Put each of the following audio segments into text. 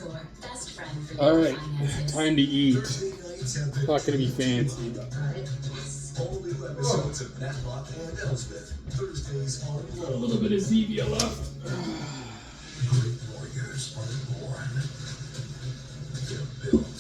score. Best friend for All your right, finances. time to eat. Not gonna be fancy. All new episodes of Matlock and Elsbeth, Thursdays on A little bit of Zevia left. Great warriors are born. They're built.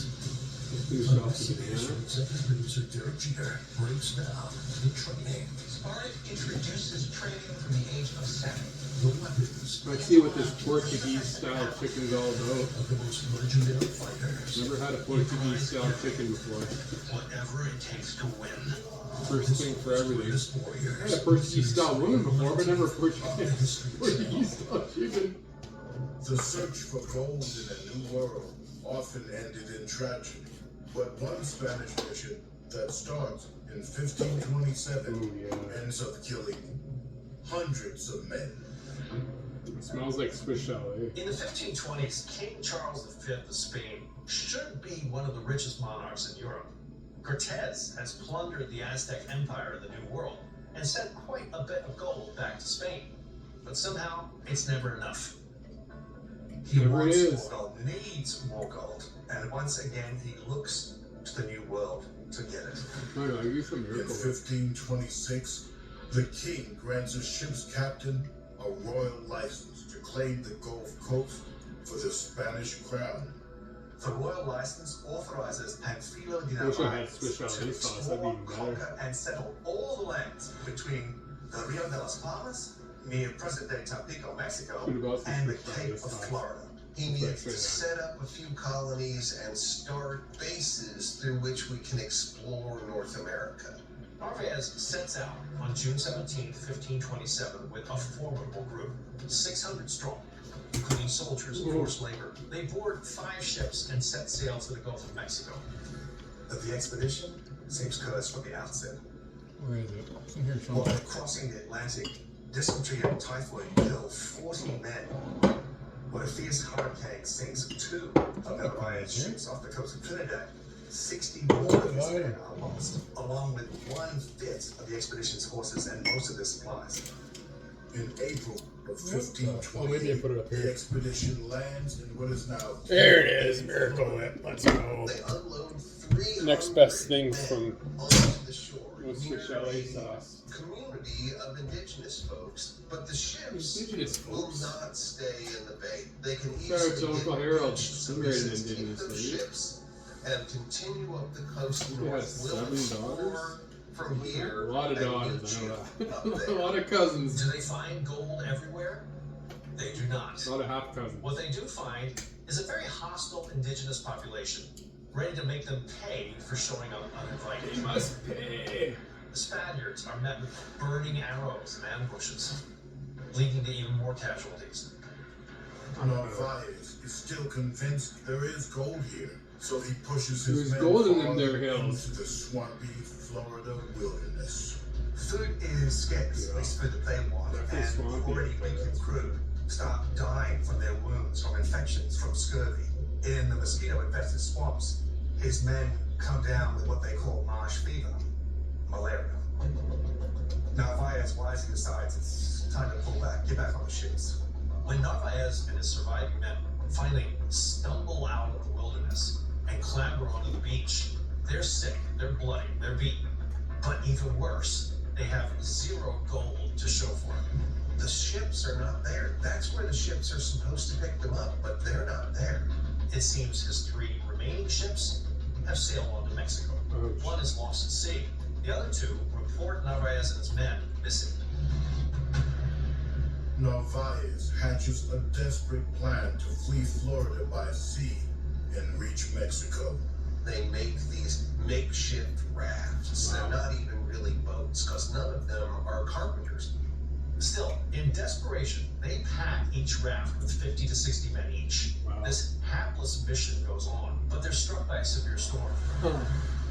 Executive producer Derek Jeter breaks down the training. Spartan introduces training from the age of 7. The weapons. Let's see what this Portuguese-style chicken is all about. Of the most legendary fighters. Never had a Portuguese-style chicken before. Whatever it takes to win. First thing for everything. I had a Portuguese-style woman before, but never a Portuguese-style chicken. The search for gold in a new world often ended in tragedy, but one Spanish mission that starts in 1527 ends up killing hundreds of men. It smells like Swiss chalet. In the 1520s, King Charles V of Spain should be one of the richest monarchs in Europe. Cortez has plundered the Aztec Empire in the New World and sent quite a bit of gold back to Spain. But somehow, it's never enough. He wants more gold, needs more gold, and once again he looks to the New World to get it. In 1526, the king grants a ship's captain a royal license to claim the Gulf Coast for the Spanish crown. The royal license authorizes Pamphilo de Narvaez to explore, conquer, and settle all the lands between the Rio de las Palmas, near present-day Tampico, Mexico, and the Cape of Florida. He needs to set up a few colonies and start bases through which we can explore North America. Narvaez sets out on June 17, 1527, with a formidable group, 600 strong, including soldiers and forced labor. They board 5 ships and set sail for the Gulf of Mexico. The expedition seems cursed from the outset. Where is it? While crossing the Atlantic, dysentery and typhoid kill 40 men. When a fierce hurricane sinks 2 of Narvaez's ships off the coast of Trinidad, 60 more of his men are lost, along with 1/5 of the expedition's horses and most of their supplies. In April of 1520, the expedition lands in what is now... There it is, Miracle Whip. Let's go. They unload 300 Next best thing from onto the shore. Swiss chalet sauce. Community of indigenous folks, but the ships will folks. not stay in the bay. They can Shout out to easily Uncle get Harold. beached, so He married an business keep indigenous those lady. ships and continue up the coast He had north. 7 daughters. From here, A lot of and daughters, meet I know you that. up A there. lot of cousins. Do they find gold everywhere? They do not. A lot of half cousins. What they do find is a very hostile indigenous population, ready to make them pay for showing up uninvited. They must pay. The Spaniards are met with burning arrows and ambushes, leading to even more casualties. Narvaez is still convinced there is gold here, so he pushes his There's men gold in them farther there hills. into the swampy Florida wilderness. Food is scarce, at least food that they want, Definitely and swampy. already weak and crude start dying from their wounds, from infections, from scurvy. In the mosquito-infested swamps, his men come down with what they call marsh fever, malaria. Narvaez wisely decides it's time to pull back, get back on the ships. When Narvaez and his surviving men finally stumble out of the wilderness and clamber onto the beach, they're sick, they're bloody, they're beaten. But even worse, they have 0 gold to show for it. The ships are not there. That's where the ships are supposed to pick them up, but they're not there. It seems his 3 remaining ships have sailed on to Mexico. One is lost at sea. The other 2 report Narvaez and his men missing. Narvaez hatches a desperate plan to flee Florida by sea and reach Mexico. They make these makeshift rafts. They're not even really boats, because none of them are carpenters. Still, in desperation, they pack each raft with 50 to 60 men each. Wow. This hapless mission goes on, but they're struck by a severe storm.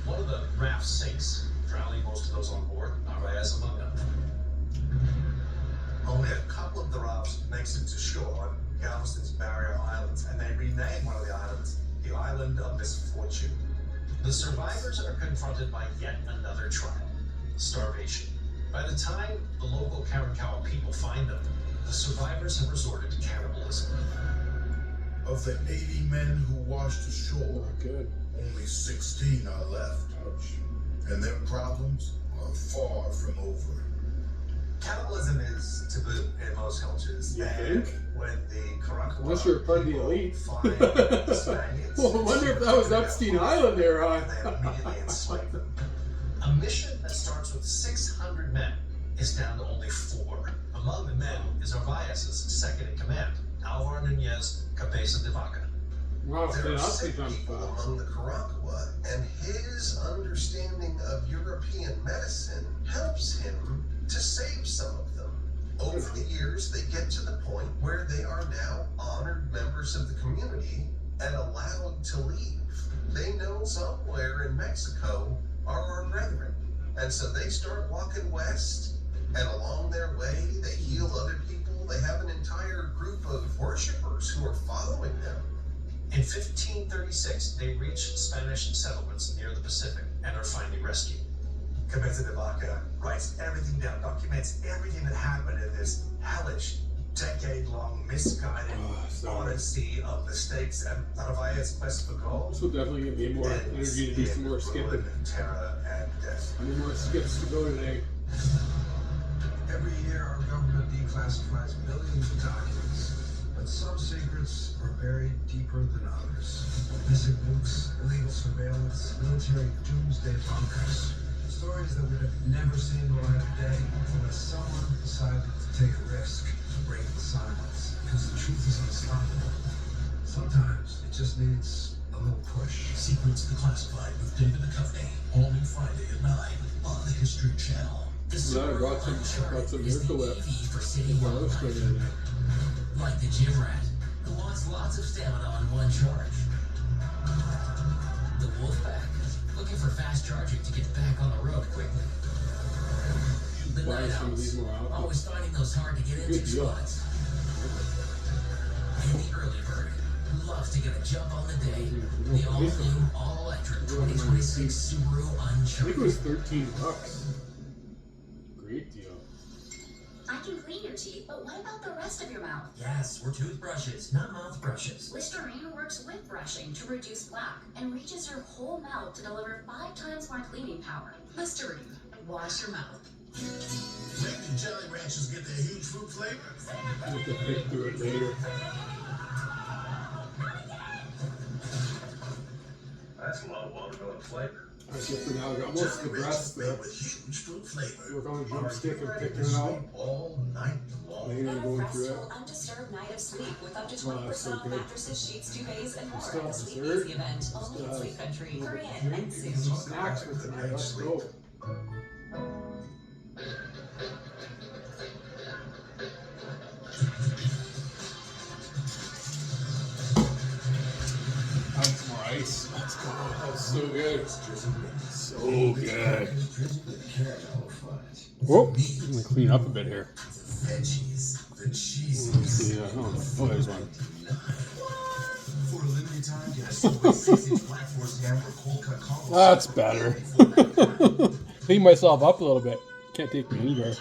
One of the rafts sinks, drowning most of those on board, Narvaez among them. Only a couple of the rafts makes it to shore on Galveston's Barrier Islands, and they rename one of the islands the Island of Misfortune. The survivors are confronted by yet another trial, starvation. By the time the local Karankawa people find them, the survivors have resorted to cannibalism. Of the 80 men who washed ashore, Not good. only 16 are left. Ouch. And their problems are far from over. Cannibalism is taboo in most cultures. You and think? when the Karankawa Unless you're part of the people elite. find the Spaniards, Well, I wonder if that was Epstein Island there, huh? and they immediately enslave them. A mission that starts with 600 men is down to only 4. Among the men is Arvaez' second in command, Alvar Nunez Cabeza de Vaca. Wow, There are that's sick become people fast. among the Karankawa, and his understanding of European medicine helps him to save some of them. Over the years, they get to the point where they are now honored members of the community and allowed to leave. They know somewhere in Mexico are our brethren, and so they start walking west, and along their way, they heal other people. They have an entire group of worshipers who are following them. In 1536, they reach Spanish settlements near the Pacific and are finally rescued. Cabeza de Vaca writes everything down, documents everything that happened in this hellish, decade-long, misguided odyssey of mistakes and Narvaez's quest for gold. This will definitely give me more energy to do some more skipping. Ruin, terror, and death. I need more skips to go today. Every year, our government declassifies millions of documents, but some secrets are buried deeper than others. Missing nukes, illegal surveillance, military doomsday bunkers. Stories that would have never seen the light of day unless someone decided to take a risk to break the silence. Because the truth is unstoppable. Sometimes it just needs a little push. Secrets Declassified with David Duchovny, all new Friday at 9 on the History Channel. Yeah, The I Subaru brought some Uncharted is the Miracle Whip. EV for city Well, wildlife. that's good idea. Like the gym rat, who wants lots of stamina on one charge. The Wolfpack, looking for fast charging to get back on the road quickly. The Buy Night some of these Owls, more outfits. always finding those hard to get into Good deal. spots. And the Early Bird, who loves to get a jump on the day. The all-new, all-electric 2026 Subaru I think it was Uncharted. $13. Great deal. I can clean your teeth, but what about the rest of your mouth? Yes, we're toothbrushes, not mouth brushes. Listerine works with brushing to reduce plaque and reaches your whole mouth to deliver 5 times more cleaning power. Listerine, wash your mouth. When do Jolly Ranchers get their huge fruit flavor? We'll have to pick through it later. That's a lot of watermelon flavor. I guess for now I got most of the breasts there. With huge fruit flavor. Work on a drumstick and Ready picking to it out. sleep all night long. Later Get a going through it. restful, undisturbed night of sleep with up to Wow, 20% that's so off good. mattresses, sheets, duvets, and more Still at the have Sleep dessert. Easy event. Still Only in have Sleep Country. a little Hurry bit in of and drink soon. and some snacks for tonight. Let's go. Add some more ice. Let's go. That's so good. So good. Whoop. I'm gonna clean up a bit here. Veggies, the cheese. Let's see. Oh, there's one. For a limited time, get a Subway 6-inch Black Forest hamburger cold cut combo. That's better. Clean myself up a little bit. Can't take me anywhere.